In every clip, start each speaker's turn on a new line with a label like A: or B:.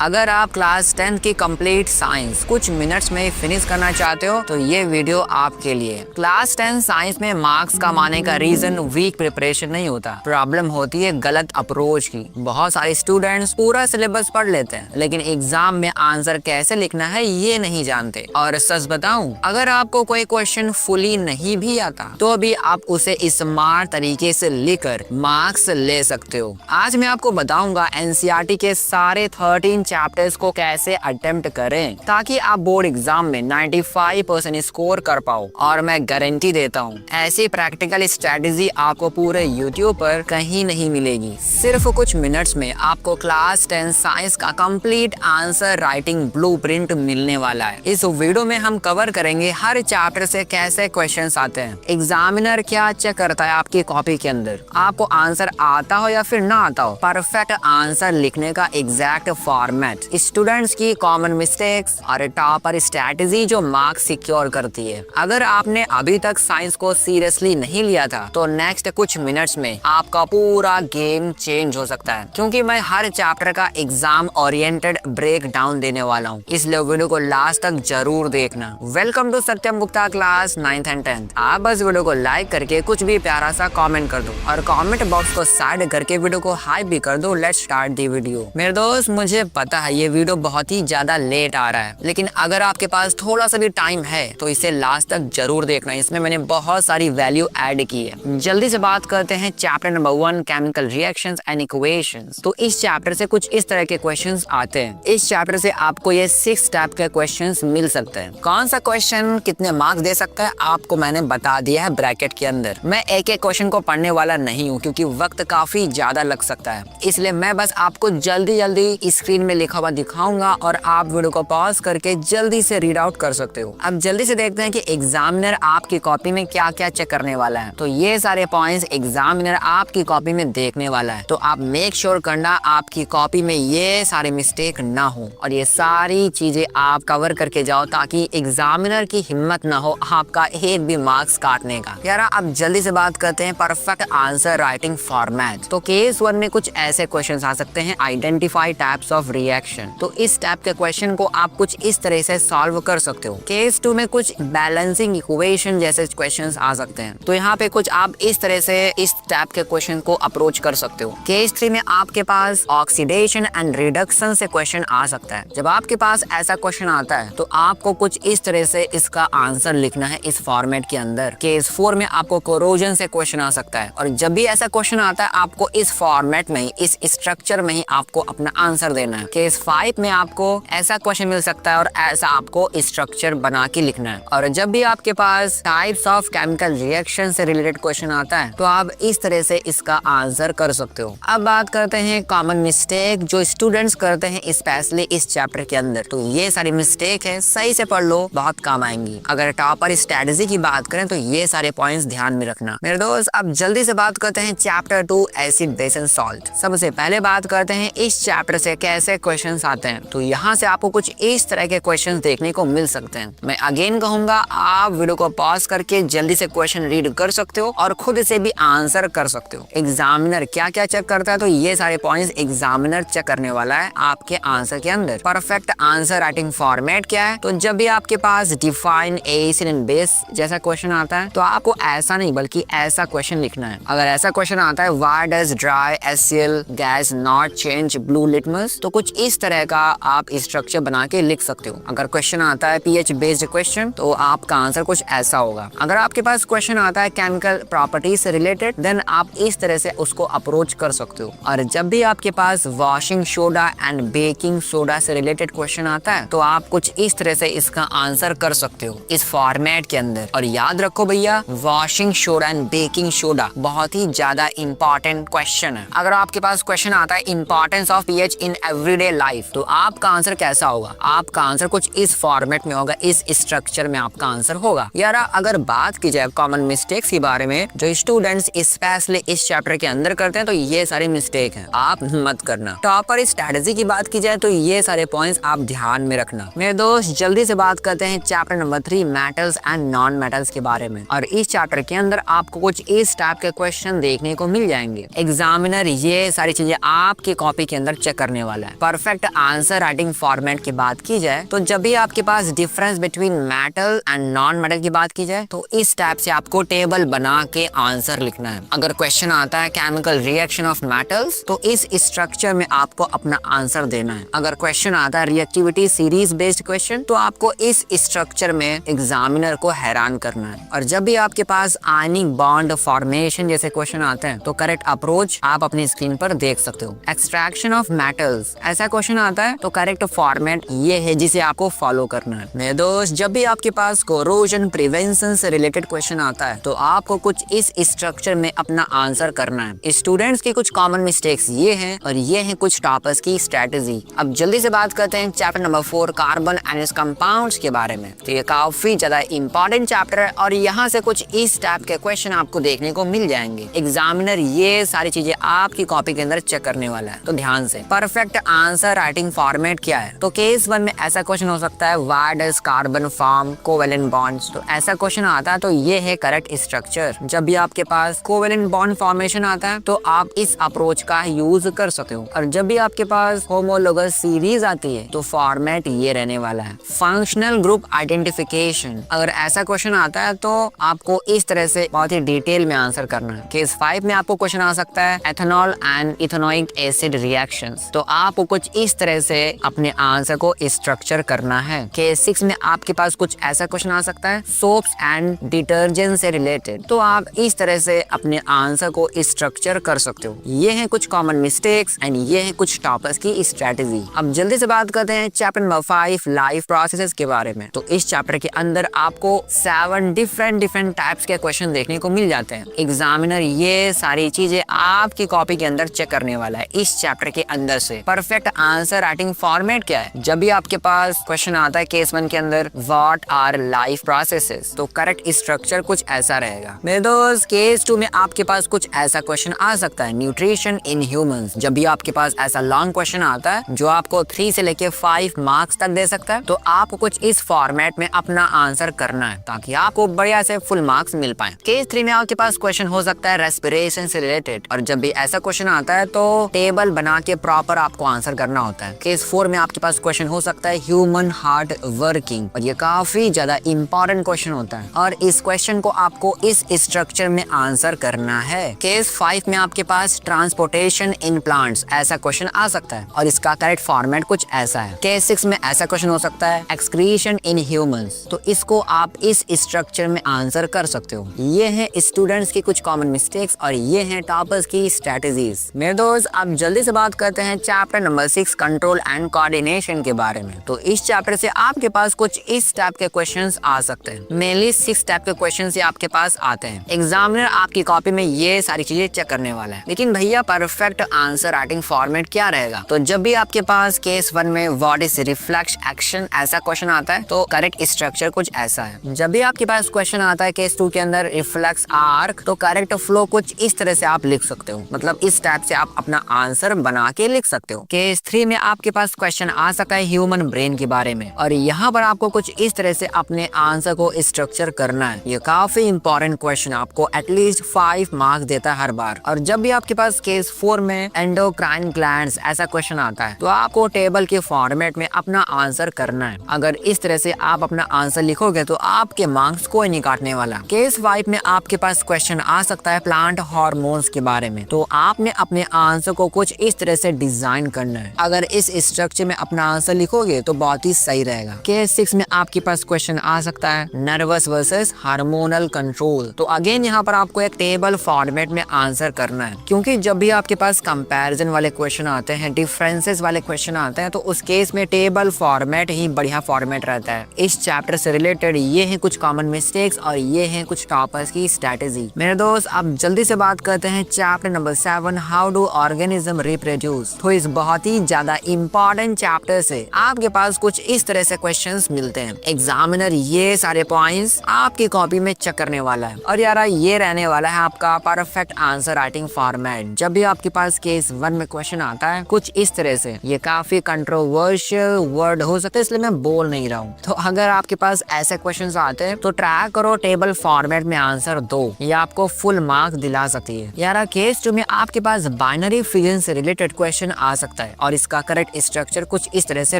A: अगर आप क्लास 10 की कंप्लीट साइंस कुछ मिनट्स में फिनिश करना चाहते हो तो ये वीडियो आपके लिए। क्लास 10 साइंस में मार्क्स कमाने का रीजन वीक प्रिपरेशन नहीं होता, प्रॉब्लम होती है गलत अप्रोच की। बहुत सारे स्टूडेंट्स पूरा सिलेबस पढ़ लेते हैं लेकिन एग्जाम में आंसर कैसे लिखना है ये नहीं जानते। और सच बताऊं, अगर आपको कोई क्वेश्चन फुली नहीं भी आता तो भी आप उसे स्मार्ट तरीके से लिखकर मार्क्स ले सकते हो। आज मैं आपको बताऊंगा एनसीईआरटी के सारे 13 चैप्टर्स को कैसे अटेम्प्ट करें ताकि आप बोर्ड एग्जाम में 95% स्कोर कर पाओ। और मैं गारंटी देता हूँ ऐसी प्रैक्टिकल स्ट्रेटेजी आपको पूरे यूट्यूब पर कहीं नहीं मिलेगी। सिर्फ कुछ मिनट्स में आपको क्लास 10 साइंस का कंप्लीट आंसर राइटिंग ब्लूप्रिंट मिलने वाला है। इस वीडियो में हम कवर करेंगे हर चैप्टर से कैसे क्वेश्चंस आते हैं, एग्जामिनर क्या चेक करता है आपकी कॉपी के अंदर, आपको आंसर आता हो या फिर ना आता हो, परफेक्ट आंसर लिखने का एग्जैक्ट फॉर्मेट, स्टूडेंट्स की कॉमन मिस्टेक्स और टॉपर स्ट्रेटेजी जो मार्क्स सिक्योर करती है। अगर आपने अभी तक साइंस को सीरियसली नहीं लिया था तो नेक्स्ट कुछ मिनट्स में आपका पूरा गेम चेंज हो सकता है, क्योंकि मैं हर चैप्टर का एग्जाम ओरिएंटेड ब्रेक डाउन देने वाला हूँ, इसलिए वीडियो को लास्ट तक जरूर देखना। Welcome to Satyam Gupta class 9th and 10th। आप बस वीडियो को लाइक करके कुछ भी प्यारा सा कमेंट कर दो और कमेंट बॉक्स को साइड करके वीडियो को हाइप भी कर दो। Let's start the video. मेरे दोस्त, मुझे पता है ये वीडियो बहुत ही ज्यादा लेट आ रहा है, लेकिन अगर आपके पास थोड़ा सा भी टाइम है तो इसे लास्ट तक जरूर देखना। इसमें मैंने बहुत सारी वैल्यू ऐड की है। जल्दी से बात करते हैं chapter number 1 chemical reactions and equations. तो इस चैप्टर से कुछ इस तरह के क्वेश्चंस आते हैं। इस चैप्टर से आपको ये 6 टाइप के क्वेश्चंस मिल सकते हैं। कौन सा क्वेश्चन कितने मार्क्स दे सकता है आपको मैंने बता दिया है ब्रैकेट के अंदर। मैं एक एक क्वेश्चन को पढ़ने वाला नहीं हूँ क्योंकि वक्त काफी ज्यादा लग सकता है, इसलिए मैं बस आपको जल्दी जल्दी स्क्रीन में लिखा हुआ दिखाऊंगा और आप वीडियो को पॉज करके जल्दी से रीड आउट कर सकते हो। अब जल्दी से देखते हैं कि एग्जामिनर आपकी कॉपी में क्या क्या चेक करने वाला है। तो ये सारे पॉइंट्स एग्जामिनर आपकी कॉपी में देखने वाला है, तो आप मेक श्योर करना आपकी कॉपी में ये सारे मिस्टेक ना हो और ये सारी चीजें आप कवर करके जाओ ताकि एग्जामिनर की हिम्मत ना हो आपका एक भी मार्क्स काटने का। यार अब जल्दी से बात करते हैं परफेक्ट आंसर राइटिंग फॉर्मेट। तो केस 1 में कुछ ऐसे क्वेश्चंस आ सकते हैं, आइडेंटिफाई टाइप्स ऑफ रिएक्शन। तो इस टाइप के क्वेश्चन को आप कुछ इस तरह से सॉल्व कर सकते हो। केस 2 में कुछ बैलेंसिंग इक्वेशन जैसे क्वेश्चंस आ सकते हैं, तो यहाँ पे कुछ आप इस तरह से इस टाइप के क्वेश्चन को अप्रोच कर सकते हो। केस 3 में आपके पास ऑक्सीडेशन एंड रिडक्शन से क्वेश्चन आ सकता है। जब आपके पास ऐसा क्वेश्चन आता है तो आपको कुछ इस तरह से इसका आंसर लिखना है इस फॉर्मेट के अंदर। केस 4 में आपको कोरोजन से क्वेश्चन आ सकता है और जब भी ऐसा क्वेश्चन आता है आपको इस फॉर्मेट में ही, इस स्ट्रक्चर में ही आपको अपना आंसर देना है। केस 5 में आपको ऐसा क्वेश्चन मिल सकता है और ऐसा आपको स्ट्रक्चर बना के लिखना है। और जब भी आपके पास टाइप्स ऑफ केमिकल रिएक्शन से रिलेटेड क्वेश्चन आता है तो आप इस तरह से इसका आंसर कर सकते हो। अब बात करते हैं कॉमन मिस्टेक जो स्टूडेंट्स करते हैं स्पेशली इस चैप्टर के अंदर। तो ये सारी मिस्टेक है, सही से पढ़ लो, बहुत काम आएंगी। अगर टॉपर स्ट्रेटजी की बात करें तो ये सारे पॉइंट्स ध्यान में रखना। मेरे दोस्त अब जल्दी से बात करते हैं chapter 2 acid base and salt. सबसे पहले बात करते हैं इस चैप्टर से कैसे क्वेश्चंस आते हैं। तो यहाँ से आपको कुछ इस तरह के क्वेश्चंस देखने को मिल सकते हैं। मैं अगेन कहूंगा आप वीडियो को पॉज करके जल्दी से क्वेश्चन रीड कर सकते हो और खुद से भी आंसर कर सकते हो। एग्जामिनर क्या क्या चेक करता है तो ये सारे पॉइंट्स एग्जामिनर चेक करने वाला है आपके आंसर के अंदर। परफेक्ट आंसर राइटिंग फॉर्मेट क्या है, तो जब भी आपके पास डिफाइन एसिड एंड बेस जैसा क्वेश्चन आता है तो आपको ऐसा नहीं बल्कि ऐसा क्वेश्चन लिखना है। अगर ऐसा क्वेश्चन आता है why does dry HCl gas not change blue litmus, तो कुछ इस तरह का आप स्ट्रक्चर बना के लिख सकते हो। अगर क्वेश्चन आता है pH बेस्ड क्वेश्चन तो आपका आंसर कुछ ऐसा होगा। अगर आपके पास क्वेश्चन आता है केमिकल प्रॉपर्टीज से रिलेटेड देन आप इस तरह से उसको अप्रोच कर सकते हो। और जब भी आपके पास washing soda and baking soda से रिलेटेड क्वेश्चन आता है तो आप कुछ इस तरह से इसका आंसर कर सकते हो इस फॉर्मेट के अंदर। और याद रखो भैया, washing soda and baking soda बहुत ही ज्यादा इंपॉर्टेंट क्वेश्चन है। अगर आपके पास क्वेश्चन आता है importance of pH in everyday life, तो आपका आंसर कैसा होगा? आपका आंसर कुछ इस फॉर्मेट में होगा, इस स्ट्रक्चर में आपका आंसर होगा। यार अगर बात की जाए कॉमन मिस्टेक्स के बारे में जो स्टूडेंट्स स्पेशली इस चैप्टर के अंदर करते हैं तो ये सारे मिस्टेक हैं, आप मत करना। टॉपर स्ट्रेटजी की बात की जाए तो ये सारे पॉइंट्स आप ध्यान में रखना। मेरे दोस्त जल्दी से बात करते हैं chapter number 3 metals and non metals के बारे में। और इस चैप्टर के अंदर आपको कुछ इस टाइप के क्वेश्चन देखने को मिल जाएंगे। एग्जामिनर ये सारी चीजें आपकी कॉपी के अंदर चेक करने वाला है। परफेक्ट आंसर राइटिंग फॉर्मेट की बात की जाए तो जब भी आपके पास difference between metal and non metal की बात की जाए तो इस टाइप से आपको टेबल बना के आंसर लिखना है। अगर क्वेश्चन आता है केमिकल रिएक्शन ऑफ मेटल्स तो इस स्ट्रक्चर में आपको अपना आंसर देना है। अगर क्वेश्चन आता है रिएक्टिविटी सीरीज बेस्ड क्वेश्चन तो आपको इस स्ट्रक्चर में एग्जामिनर को हैरान करना है। और जब भी आपके पास आयनिक बॉन्ड फॉर्मेशन जैसे क्वेश्चन आते हैं तो करेक्ट अप्रोच आप अपनी स्क्रीन पर देख सकते हो। एक्सट्रैक्शन ऑफ मेटल्स ऐसा क्वेश्चन आता है तो करेक्ट फॉर्मेट ये है जिसे आपको फॉलो करना है। मेरे दोस्त जब भी आपके पास कोरोजन प्रिवेंशन से रिलेटेड क्वेश्चन आता है तो आपको कुछ इस स्ट्रक्चर में अपना आंसर करना है। स्टूडेंट्स की कुछ कॉमन मिस्टेक्स ये हैं और ये हैं कुछ टॉपर्स की स्ट्रेटेजी। अब जल्दी से बात करते हैं chapter number 4 carbon and it's compounds के बारे में। तो ये काफी ज्यादा इंपॉर्टेंट चैप्टर है और यहाँ से कुछ इस टाइप के क्वेश्चन आपको देखने को मिल जाएंगे। एग्जामिनर ये सारी चीजें आपकी कॉपी के अंदर चेक करने वाला है, तो ध्यान से। परफेक्ट आंसर राइटिंग फॉर्मेट क्या है? तो केस 1 में ऐसा क्वेश्चन हो सकता है why does carbon form covalent bonds. तो ऐसा क्वेश्चन आता है तो ये है करेक्ट स्ट्रक्चर। जब भी आपके पास कोवेलेंट बॉन्ड फॉर्मेशन आता है तो आप इस अप्रोच का यूज कर सकते हो। और जब भी आपके पास होमोलोगस सीरीज आती है तो फॉर्मेट ये रहने वाला है। फंक्शनल ग्रुप आइडेंटिफिकेशन अगर ऐसा क्वेश्चन आता है तो आपको इस तरह से बहुत ही डिटेल में आंसर करना है। केस 5 में आपको क्वेश्चन आ सकता है ethanol and ethanoic acid reactions. तो आपको कुछ इस तरह से अपने आंसर को स्ट्रक्चर करना है। केस 6 में आपके पास कुछ ऐसा क्वेश्चन आ सकता है सोप्स एंड डिटर्जेंट से रिलेटेड। तो आप इस तरह से अपने आंसर को स्ट्रक्चर कर सकते हो। ये हैं कुछ कॉमन मिस्टेक्स एंड ये हैं कुछ टॉपर्स की स्ट्रेटेजी। अब जल्दी से बात करते हैं चैप्टर नंबर 5 लाइफ प्रोसेसेस के बारे में। तो इस चैप्टर के अंदर आपको 7 डिफरेंट टाइप्स के क्वेश्चन देखने को मिल जाते हैं। एग्जामिनर ये सारी चीजें आपकी कॉपी के अंदर चेक करने वाला है इस चैप्टर के अंदर से। परफेक्ट आंसर राइटिंग फॉर्मेट क्या है? जब भी आपके पास क्वेश्चन आता है केस 1 के अंदर व्हाट आर लाइफ प्रोसेसेस तो करेक्ट स्ट्रक्चर कुछ ऐसा रहेगा। मेरे दोस्त केस 2 में आपके पास कुछ ऐसा क्वेश्चन आ सकता है न्यूट्रिशन इन ह्यूमंस। जब भी आपके पास ऐसा लॉन्ग क्वेश्चन आता है जो आपको 3 से लेके 5 मार्क्स तक दे सकता है तो आपको कुछ इस फॉर्मेट में अपना आंसर करना है ताकि आपको बढ़िया से फुल मार्क्स मिल पाए। केस 3 में आपके पास क्वेश्चन हो सकता है रेस्पिरेशन से रिलेटेड और जब भी ऐसा क्वेश्चन आता है तो टेबल बना के प्रॉपर आपको आंसर करना होता है। केस 4 में आपके पास क्वेश्चन हो सकता है ह्यूमन हार्ट वर्किंग और ये काफी ज्यादा इंपॉर्टेंट क्वेश्चन होता है और इस क्वेश्चन को आपको इस स्ट्रक्चर में आंसर करना है। केस 5 में आपके पास ट्रांसपोर्टेशन इन प्लांट्स ऐसा क्वेश्चन आ सकता है और इसका करेक्ट फॉर्मेट कुछ ऐसा है। केस 6 में ऐसा क्वेश्चन हो सकता है एक्सक्रीशन इन ह्यूमंस तो इसको आप इस स्ट्रक्चर में आंसर कर सकते हो। ये है स्टूडेंट्स की कुछ कॉमन मिस्टेक्स और ये है टॉपर्स की स्ट्रेटेजीज। मेरे दोस्त अब जल्दी से बात करते हैं chapter number 6 control and coordination के बारे में। तो इस चैप्टर से आपके पास कुछ इस टाइप के क्वेश्चंस आ सकते हैं। मेनली 6 टाइप के क्वेश्चंस ये आपके पास आते हैं। एग्जामिनर आपकी कॉपी में ये सारी चीजें चेक करने वाला है। लेकिन भैया परफेक्ट आंसर राइटिंग फॉर्मेट क्या रहेगा? तो जब भी आपके पास केस 1 में व्हाट इज रिफ्लेक्स एक्शन ऐसा क्वेश्चन आता है तो करेक्ट स्ट्रक्चर कुछ ऐसा है। जब भी आपके पास क्वेश्चन आता है केस 2 के अंदर रिफ्लेक्स आर्क तो करेक्ट फ्लो कुछ इस तरह से आप लिख सकते हो। मतलब इस टाइप से आप अपना आंसर बना के लिख सकते हो। केस 3 में आपके पास क्वेश्चन आ सकता है ह्यूमन ब्रेन के बारे में और यहाँ पर आपको कुछ इस तरह से अपने आंसर को स्ट्रक्चर करना है। ये काफी इंपॉर्टेंट क्वेश्चन आपको एटलीस्ट 5 मार्क्स देता है हर बार। और जब भी आपके पास केस 4 में एंडोक्राइन ग्लैंड्स ऐसा क्वेश्चन आता है तो आपको टेबल के फॉर्मेट में अपना आंसर करना है। अगर इस तरह से आप अपना आंसर लिखोगे तो आपके मार्क्स कोई नहीं काटने वाला। केस 5 में आपके पास क्वेश्चन आ सकता है प्लांट हार्मोन्स के बारे में तो आपने अपने आंसर को कुछ इस तरह से डिजाइन करना है। अगर इस स्ट्रक्चर में अपना आंसर लिखोगे तो बहुत ही सही रहेगा। केस 6 में आपके पास क्वेश्चन आ सकता है नर्वस वर्सेस हार्मोनल कंट्रोल। तो अगेन यहाँ पर आपको एक टेबल फॉर्मेट में आंसर करना है क्योंकि जब भी आपके पास कंपैरिजन वाले क्वेश्चन आते हैं डिफरेंसेस वाले क्वेश्चन आते हैं तो उस केस में टेबल फॉर्मेट ही बढ़िया फॉर्मेट रहता है। इस चैप्टर से रिलेटेड ये है कुछ कॉमन मिस्टेक्स और ये है कुछ टॉपर्स की स्ट्रेटेजी। मेरे दोस्त अब जल्दी से बात करते हैं chapter number 7 how do organism reproduce. तो इस बहुत ही ज्यादा इंपॉर्टेंट चैप्टर से आपके पास कुछ इस तरह से क्वेश्चंस मिलते हैं। एग्जामिनर ये सारे पॉइंट्स आपकी कॉपी में चेक करने वाला है और यार ये रहने वाला है आपका परफेक्ट आंसर राइटिंग फॉर्मेट। जब भी आपके पास केस 1 में क्वेश्चन आता है कुछ इस तरह से, ये काफी कंट्रोवर्शियल वर्ड हो सकता है इसलिए मैं बोल नहीं रहा हूँ। तो अगर आपके पास ऐसे क्वेश्चंस आते हैं तो ट्राई करो टेबल फॉर्मेट में आंसर दो, ये आपको फुल मार्क्स दिला सकती है। यार केस 2 में आपके पास बाइनरी फिगर्स से रिलेटेड क्वेश्चन आ सकता है और इसका करेक्ट स्ट्रक्चर कुछ इस तरह से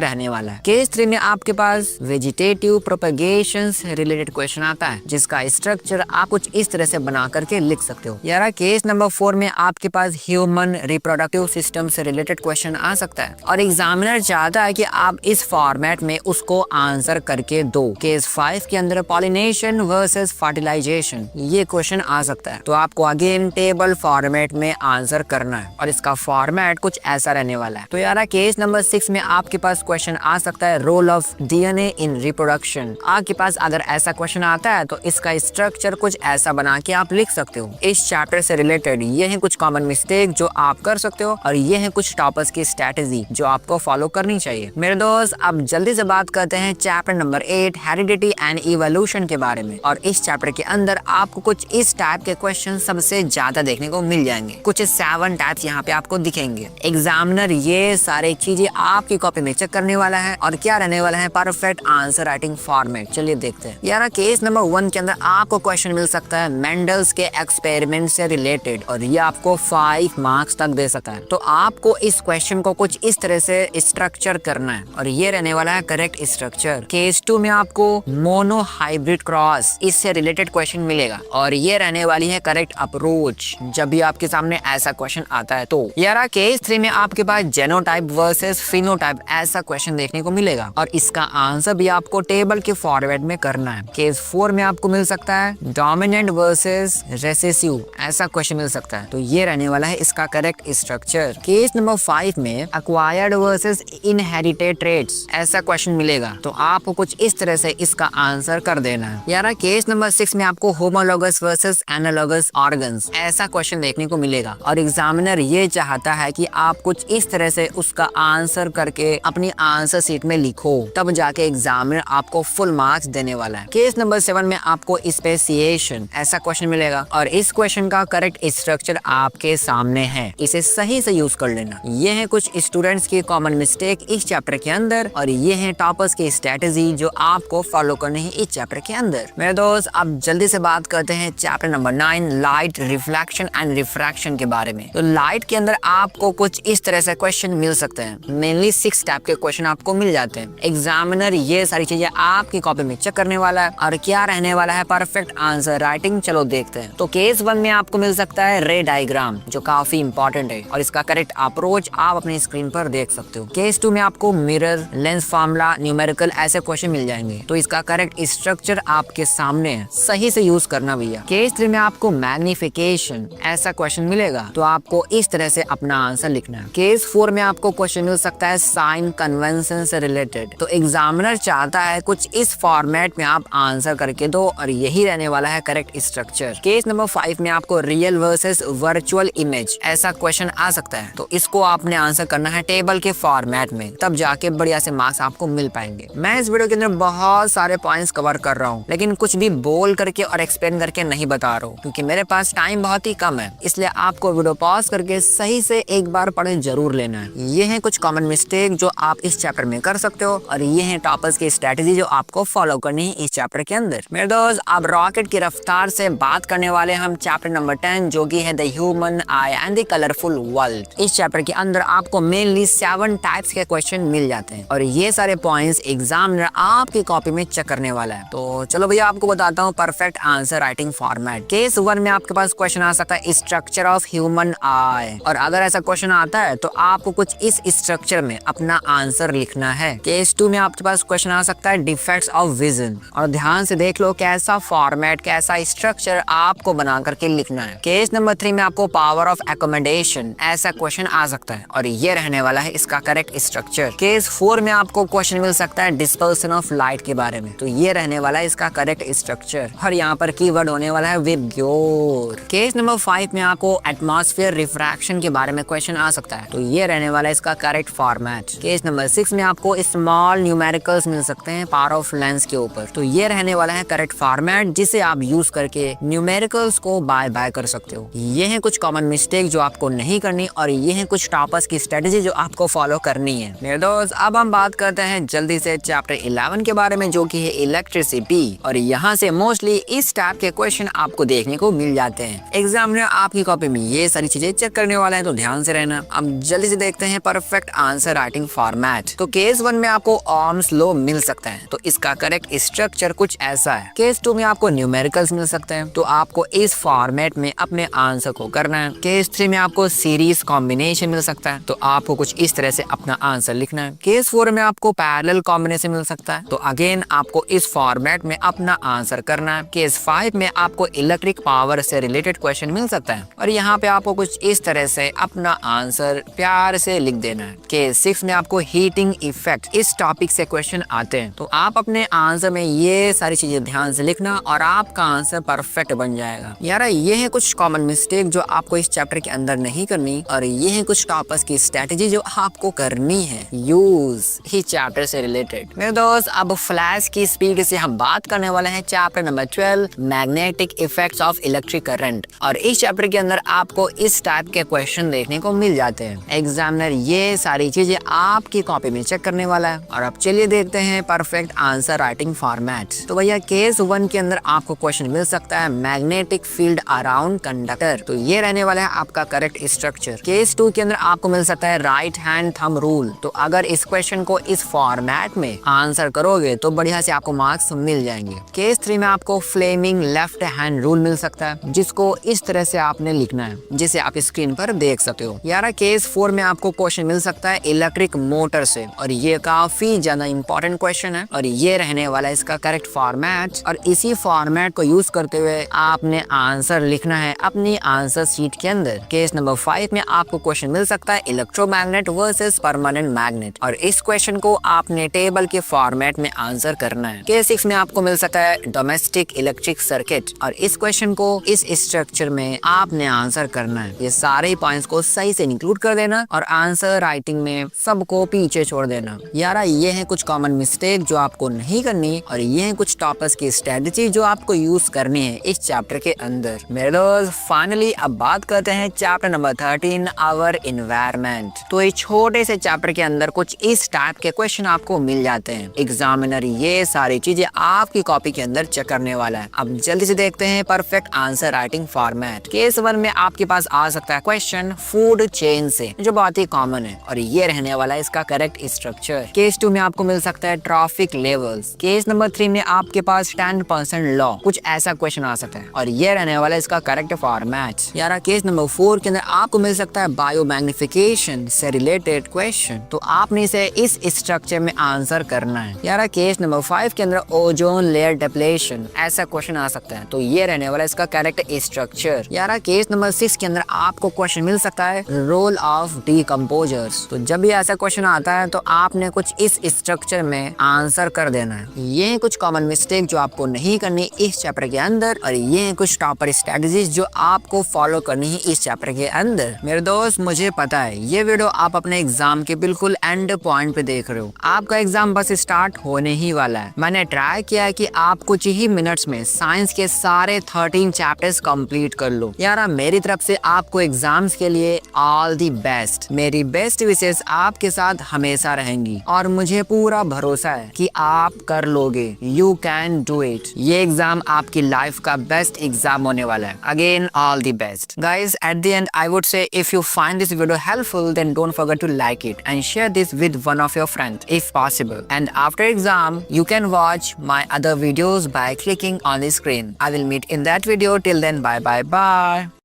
A: रहने वाला है। केस 3 में आपके पास वेजिटेटिव प्रोपेगेशन से रिलेटेड क्वेश्चन आता है, जिसका स्ट्रक्चर आप कुछ इस तरह से बना करके लिख सकते हो। यार केस नंबर 4 में आपके पास ह्यूमन रिप्रोडक्टिव सिस्टम से रिलेटेड क्वेश्चन आ सकता है और एग्जामिनर चाहता है कि आप इस फॉर्मेट में उसको आंसर करके दो। केस 5 के अंदर पॉलिनेशन वर्सेस फर्टिलाइजेशन ये क्वेश्चन आ सकता है, तो आपको अगेन टेबल फॉर्मेट में आंसर करना है और इसका फॉर्मेट कुछ ऐसा रहने वाला है। तो यार केस नंबर 6 में आपके पास क्वेश्चन आ सकता है role of DNA in reproduction. आपके पास अगर ऐसा क्वेश्चन आता है तो इसका स्ट्रक्चर कुछ ऐसा बना के आप लिख सकते हो। इस चैप्टर से रिलेटेड ये है कुछ कॉमन मिस्टेक जो आप कर सकते हो और ये है कुछ टॉपर्स की स्ट्रेटेजी जो आपको फॉलो करनी चाहिए। मेरे दोस्त अब जल्दी से बात करते हैं chapter number 8 heredity and evolution के बारे में। और इस चैप्टर के अंदर आपको कुछ इस टाइप के क्वेश्चन सबसे ज्यादा देखने को मिल जाएंगे। कुछ 7 टाइप्स यहाँ पे आपको दिखेंगे। एग्जामिनर ये सारी चीजें आपकी कॉपी में चेक करने वाला है और क्या रहने वाला है परफेक्ट आंसर राइटिंग फॉर्मेट। चलिए देखते हैं। यार केस नंबर 1 के अंदर आपको क्वेश्चन मिल सकता है मेंडल्स के एक्सपेरिमेंट से रिलेटेड और ये आपको 5 मार्क्स तक दे सकता है। तो आपको इस क्वेश्चन को कुछ इस तरह से स्ट्रक्चर करना है और ये रहने वाला है करेक्ट स्ट्रक्चर। केस 2 में आपको मोनो हाइब्रिड क्रॉस इससे रिलेटेड क्वेश्चन मिलेगा और ये रहने वाली है करेक्ट अप्रोच जब भी आपके सामने ऐसा क्वेश्चन आता है। तो यार केस 3 में आपके पास जेनोटाइप वर्सेस फिनोटाइप ऐसा क्वेश्चन देखने को मिलेगा और इसका आंसर भी आपको टेबल के फॉर्मेट में करना है। केस 4 में आपको मिल सकता है डोमिनेंट वर्सेस रेसेसिव ऐसा क्वेश्चन मिल सकता है, तो ये रहने वाला है इसका करेक्ट स्ट्रक्चर। केस नंबर 5 में एक्वायर्ड वर्सेस इनहेरिटेड ट्रेट्स ऐसा क्वेश्चन मिलेगा, तो आपको कुछ इस तरह से इसका आंसर कर देना है। यार केस नंबर 6 में आपको होमोलॉगस वर्सेस एनालॉगस ऑर्गन्स ऐसा क्वेश्चन देखने को मिलेगा और एग्जामिनर ये चाहता है कि आप कुछ इस तरह से उसका आंसर करके अपनी आंसर शीट में लिखो, तब जाके एग्जामिनर आपको फुल मार्क्स देने वाला है। केस नंबर 7 में आपको स्पेसिएशन ऐसा क्वेश्चन मिलेगा और इस क्वेश्चन का करेक्ट स्ट्रक्चर आपके सामने है, इसे सही से यूज कर लेना। ये है कुछ स्टूडेंट्स की कॉमन मिस्टेक इस चैप्टर के अंदर और ये है टॉपर्स की स्ट्रेटेजी जो आपको फॉलो करनी है इस चैप्टर के अंदर। मेरे दोस्त अब जल्दी से बात करते हैं chapter number 9 light reflection and refraction के बारे में। तो लाइट के अंदर आपको कुछ इस तरह से क्वेश्चन मिल सकते हैं, मेनली 6 टाइप के क्वेश्चन आपको मिल जाते हैं। एग्जामिनर ये सारी चीजें आपकी कॉपी में चेक करने वाला है और क्या रहने वाला है परफेक्ट आंसर राइटिंग। चलो देखते हैं। तो केस 1 में आपको मिल सकता है रे डायग्राम जो काफी इंपॉर्टेंट है और इसका करेक्ट अप्रोच आप अपनी स्क्रीन पर देख सकते हो। केस 2 में आपको मिरर लेंस फार्मूला न्यूमेरिकल ऐसे क्वेश्चन मिल जाएंगे, तो इसका करेक्ट स्ट्रक्चर आपके सामने है, सही से यूज करना भैया। केस 3 में आपको मैग्निफिकेशन ऐसा क्वेश्चन मिलेगा, तो आपको इस तरह से अपना आंसर लिखना है। केस 4 में आपको क्वेश्चन मिल सकता है साइन कन्वेंशन से रिलेटेड, तो एग्जामिनर चाहता है कुछ इस फॉर्मेट में आप आंसर करके दो और यही रहने वाला है करेक्ट स्ट्रक्चर। केस नंबर 5 में आपको रियल वर्सेस वर्चुअल इमेज ऐसा क्वेश्चन आ सकता है, तो इसको आपने आंसर करना है टेबल के फॉर्मेट में, तब जाके बढ़िया से मार्क्स आपको मिल पाएंगे। मैं इस वीडियो के अंदर बहुत सारे पॉइंट्स कवर कर रहा हूँ, लेकिन कुछ भी बोल करके और एक्सप्लेन करके नहीं बता रहा हूँ क्योंकि मेरे पास टाइम बहुत ही कम है, इसलिए आपको वीडियो पॉज करके सही से एक बार पढ़े जरूर लेना है। ये है कुछ कॉमन मिस्टेक जो आप इस चैप्टर में कर सकते हो और ये है टॉपर्स की स्ट्रेटेजी जो आपको फॉलो करनी है इस चैप्टर के अंदर। मेरे दोस्त अब रॉकेट की रफ्तार से बात करने वाले हम चैप्टर नंबर 10 जो कि है the human I and the colourful world. इस चैप्टर के अंदर आपको मेनली 7 टाइप्स के क्वेश्चन मिल जाते हैं और ये सारे पॉइंट्स एग्जामिनर आपकी कॉपी में चेक करने वाला है। तो चलो भैया आपको बताता हूँ perfect answer writing format. Case 1 में आपके पास क्वेश्चन आ सकता है स्ट्रक्चर ऑफ ह्यूमन आई, और अगर ऐसा क्वेश्चन आता है तो आपको कुछ इस स्ट्रक्चर में अपना आंसर लिखना है। केस 2 में आपके पास क्वेश्चन आ सकता है डिफेक्ट्स ऑफ विजन, और ध्यान से देख लो कैसा फॉर्मेट कैसा स्ट्रक्चर आपको बना करके लिखना है। केस नंबर 3 में आपको पावर ऑफ एकोमोडेशन ऐसा क्वेश्चन आ सकता है और ये रहने वाला है इसका करेक्ट स्ट्रक्चर। केस 4 में आपको क्वेश्चन मिल सकता है डिस्पर्सन ऑफ लाइट के बारे में, तो ये रहने वाला है इसका करेक्ट स्ट्रक्चर और यहाँ पर कीवर्ड होने वाला है विबग्योर। केस नंबर 5 में आपको एटमॉस्फेयर रिफ्रैक्शन के बारे में क्वेश्चन आ सकता है, तो ये रहने वाला है इसका करेक्ट फॉर्मेट। केस नंबर 6 में आपको स्मॉल न्यूमेरिकल्स मिल सकते हैं पावर ऑफ लेंस के ऊपर, तो ये रहने वाला है करेक्ट फॉर्मेट जिसे आप यूज करके न्यूमेरिकल्स को बाय बाय कर सकते हो। ये है कुछ कॉमन मिस्टेक जो आपको नहीं करनी और ये है कुछ टॉपर्स की स्ट्रेटेजी जो आपको फॉलो करनी है। मेरे दोस्त अब हम बात करते हैं जल्दी से चैप्टर 11 के बारे में जो कि है इलेक्ट्रिसिटी, और यहाँ से मोस्टली इस टाइप के क्वेश्चन आपको देखने को मिल जाते हैं। एग्जामिनर आपकी कॉपी में ये सारी चीजें चेक करने वाला है, तो ध्यान से रहना। अब जल्दी से देखते हैं परफेक्ट आंसर राइटिंग फॉर्मेट। तो केस 1 में आपको ओम्स लॉ मिल सकता है, तो इसका करेक्ट स्ट्रक्चर कुछ ऐसा है। केस 2 में आपको न्यूमेरिकल्स मिल सकते हैं, तो आपको इस फॉर्मेट में अपने आंसर को करना है। केस 3 में आपको सीरीज कॉम्बिनेशन मिल सकता है, तो आपको कुछ इस तरह से अपना आंसर लिखना है। केस 4 में आपको पैरेलल कॉम्बिनेशन मिल सकता है, तो अगेन आपको इस फॉर्मेट में अपना आंसर करना है। केस 5 में आपको इलेक्ट्रिक पावर से रिलेटेड क्वेश्चन मिल सकता है और यहाँ पे आपको कुछ इस तरह से अपना आंसर प्यार से लिख देना है। केस 6 में आपको हीटिंग इफेक्ट इस टॉपिक से क्वेश्चन आते हैं, तो आप अपने आंसर में ये सारी चीजें ध्यान से लिखना और आपका आंसर परफेक्ट बन जाएगा। यार ये है कुछ कॉमन मिस्टेक जो आपको इस चैप्टर के अंदर नहीं करनी, और ये है कुछ टॉपर्स की स्ट्रेटेजी जो आपको करनी है यूज ही चैप्टर से रिलेटेड। मेरे दोस्त, अब फ्लैश की स्पीड से हम बात करने वाले हैं chapter number 12 magnetic effects of electric current. और इस चैप्टर के अंदर आपको इस टाइप के क्वेश्चन देखने को मिल जाते हैं। एग्जामिनर ये सारी चीजें आपकी कॉपी में चेक करने वाला है। और अब चलिए देखते हैं परफेक्ट आंसर राइटिंग फॉर्मेट। तो भैया केस 1 के अंदर आपको क्वेश्चन मिल सकता है मैग्नेटिक फील्ड अराउंड कंडक्टर, तो ये रहने वाला है आपका करेक्ट स्ट्रक्चर। केस 2 के अंदर आपको मिल सकता है राइट हैंड थंब रूल, तो अगर इस क्वेश्चन को इस फॉर्मेट में आंसर करोगे तो बढ़िया से आपको मार्क्स मिल जाएंगे। केस 3 में आपको फ्लेमिंग लेफ्ट हैंड रूल मिल सकता है, जिसको इस तरह से आपने लिखना है, जिसे आप स्क्रीन पर देख सकते हो। यार केस 4 में आपको क्वेश्चन मिल सकता है इलेक्ट्रिक मोटर से, और ये काफी ज्यादा इंपॉर्टेंट क्वेश्चन है और ये रहने वाला है इसका करेक्ट फॉर्मेट। और इसी फॉर्मेट को यूज करते हुए आपने आंसर लिखना है अपनी आंसर शीट के अंदर। केस नंबर 5 में आपको क्वेश्चन मिल सकता है इलेक्ट्रोमैग्नेट वर्सेस परमानेंट मैग्नेट, और इस क्वेश्चन को आपने टेबल के फॉर्मेट में आंसर करना है। केस 6 में आपको मिल सकता है डोमेस्टिक इलेक्ट्रिक सर्किट, और इस क्वेश्चन को इस स्ट्रक्चर में आपने आंसर करना है। ये सारे पॉइंट्स को सही से इंक्लूड कर देना और आंसर राइटिंग में सबको पीछे छोड़ देना। यार ये है कुछ कॉमन मिस्टेक जो आपको नहीं करनी, और ये है कुछ टॉपर्स की स्ट्रेटजी जो आपको यूज करनी है इस चैप्टर के अंदर। मेरे दोस्त, फाइनली अब बात करते हैं चैप्टर नंबर 13 आवर इन्वायरमेंट। तो इस छोटे से चैप्टर के अंदर कुछ इस टाइप के क्वेश्चन आपको मिल जाते हैं। एग्जामिनर ये सारी चीजें आपकी कॉपी के अंदर चेक करने वाला है। अब जल्दी से देखते हैं perfect answer writing format. Case 1 में आपके पास आ सकता है क्वेश्चन फूड चेन से, जो बहुत ही कॉमन है, और ये रहने वाला है इसका करेक्ट स्ट्रक्चर। केस 2 में आपको मिल सकता है ट्रैफिक लेवल्स। केस नंबर 3 में आपके पास 10% लॉ, कुछ ऐसा क्वेश्चन आ सकता है, और ये रहने वाला है इसका करेक्ट फॉर्मेट। यार केस नंबर 4 के अंदर आपको मिल सकता है बायोमैग्निफिकेशन से रिलेटेड क्वेश्चन, तो आपने इसे इस स्ट्रक्चर में आंसर करना है। यार केस नंबर 5 के अंदर ओजोन लेयर डिप्लेशन ऐसा क्वेश्चन आ सकता है, तो ये रहने वाला है इसका करेक्ट स्ट्रक्चर। यार केस नंबर 6 के अंदर आपको क्वेश्चन मिल सकता है रोल ऑफ डीकम्पोजर्स, तो जब भी ऐसा क्वेश्चन आता है तो आपने कुछ इस स्ट्रक्चर में आंसर कर देना है। ये कुछ कॉमन मिस्टेक जो आपको नहीं करनी इस चैप्टर के अंदर, और ये कुछ टॉपर स्ट्रेटजीज जो आपको फॉलो करनी है इस चैप्टर के अंदर। मेरे दोस्त, मुझे पता है ये वीडियो आप अपने एग्जाम के बिल्कुल एंड पॉइंट पे देख रहे हो। आपका एग्जाम बस स्टार्ट होने ही वाला है। मैंने ट्राई किया है कि आप कुछ ही मिनट्स में साइंस के सारे 13 चैप्टर्स कंप्लीट कर लो। यार मेरी तरफ से आपको एग्जाम्स के लिए ऑल दी बेस्ट। मेरी बेस्ट विशेष आपके साथ हमेशा रहेंगी, और मुझे पूरा भरोसा है कि आप कर लोगे। You can do it. ये एग्जाम आपकी लाइफ का बेस्ट एग्जाम होने वाला है। Again all the best guys. At the and I would say if you find this video helpful then don't forget to like it and share this with one of your friends if possible. And after exam, you can watch my other videos by clicking on the screen. I will meet in that video. Till then, bye bye bye.